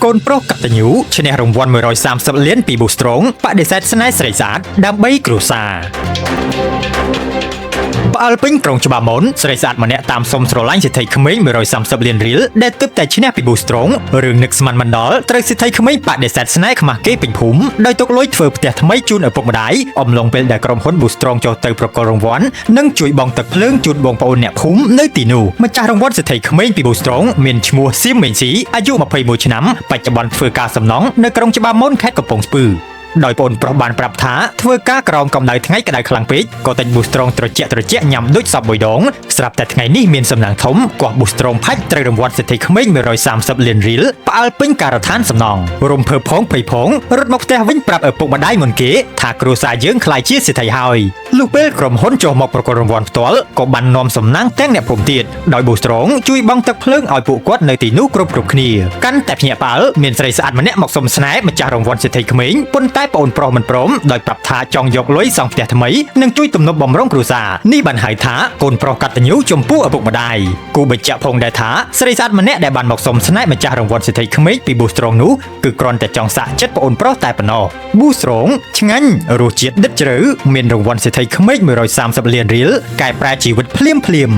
កូនប្រុសកតញ្ញូឈ្នះរង្វាន់130លានពីប៊ូស្រងបដិសេធស្នេហ៍ស្រីស្អាតដើម្បីគ្រួសារផ្អើលពេញក្រុងច្បារមុនស្រីស្អាតម្នាក់តាមសុំស្រឡាញ់សិទ្ធិក្មេង130លានរៀលដែលទើបតែឈ្នះពីប៊ូស្រងរឿងនឹកស្មានមិនដល់ត្រូវសិទ្ធិក្មេងបដិសេធស្នេហ៍ខ្មាស់គេពេញភូមិដោយទុកលុយធ្វើផ្ទះថ្មីជូនឪពុកម្ដាយអំឡុងពេលដែលក្រុមហ៊ុនប៊ូស្រងចុះទៅប្រគល់រង្វាន់និងជួយបង់ទឹកភ្លើងជូនបងប្អូនអ្នកភូមិនៅទីនោះម្ចាស់រង្វាន់សិទ្ធិក្មេងពីប៊ូស្រងមានឈ្មោះសៀមមេងស៊ីអាយុ21ឆ្នាំបច្ចុប្បន្នធ្វើការសំណង់នៅក្រុងច្បារមុនខេត្តកំពង់ស្ពឺដោយប្អូនប្រុសបានប្រាប់ថាធ្វើការក្រោមកម្ដៅថ្ងៃក្ដៅខ្លាំងពេកក៏ទិញប៊ូស្រងត្រជាក់ញ៉ាំដូចសពមួយដងស្រាប់តែថ្ងៃនេះមានសំណាងធំកោះប៊ូស្រងផាច់ត្រូវរង្វាន់សិទ្ធិក្មេង130លានរៀលផ្អើលពេញការដ្ឋានសំណង់រំភើបផងភ័យផងរត់មកផ្ទះវិញប្រាប់ឪពុកម្ដាយមុនគេថាគ្រួសារយើងក្លាយជាសិទ្ធិហើយលុះពេលក្រុមហ៊ុនចុះមកប្រគល់រង្វាន់ផ្ទាល់ក៏បាននាំសំណាងទាំងអ្នកភូមិទៀតដោយប៊ូស្រងជួយបង់ទឹកភ្លើងឲ្យពួកគាត់នៅទីនោះគ្រប់គ្នាកាន់តែភ្ញាក់ផ្អើលមានស្រីស្អាតម្នាក់មកសុំស្នេហ៍ម្ចាស់រង្វាន់សិទ្ធិក្មេងប៉ុន្តែប្អូនប្រុសមិនព្រមដោយប្រាប់ថាចង់យកលុយសង់ផ្ទះថ្មីនិងជួយទំនប់បំរុងគ្រួសារនេះបានហៅថាកូនប្រុសកតញ្ញូចំពោះឪពុកម្ដាយគូបញ្ជាក់ផងដែរថាស្រីស្អាតម្នាក់ដែលបានមកសុំស្នេហ៍ម្ចាស់រង្វាន់សិទ្ធិក្មេងពីប៊ូស្រងនោះគឺគ្រាន់តែចង់សាកចិត្តប្អូនប្រុសតែប៉ុណ្ណោះប៊ូស្រងឆ្ងាញ់រសជាតិដិតជ្រៅមានរង្វាន់សិទ្ធិក្មេង130លានរៀលកែប្រែជីវិតភ្លាម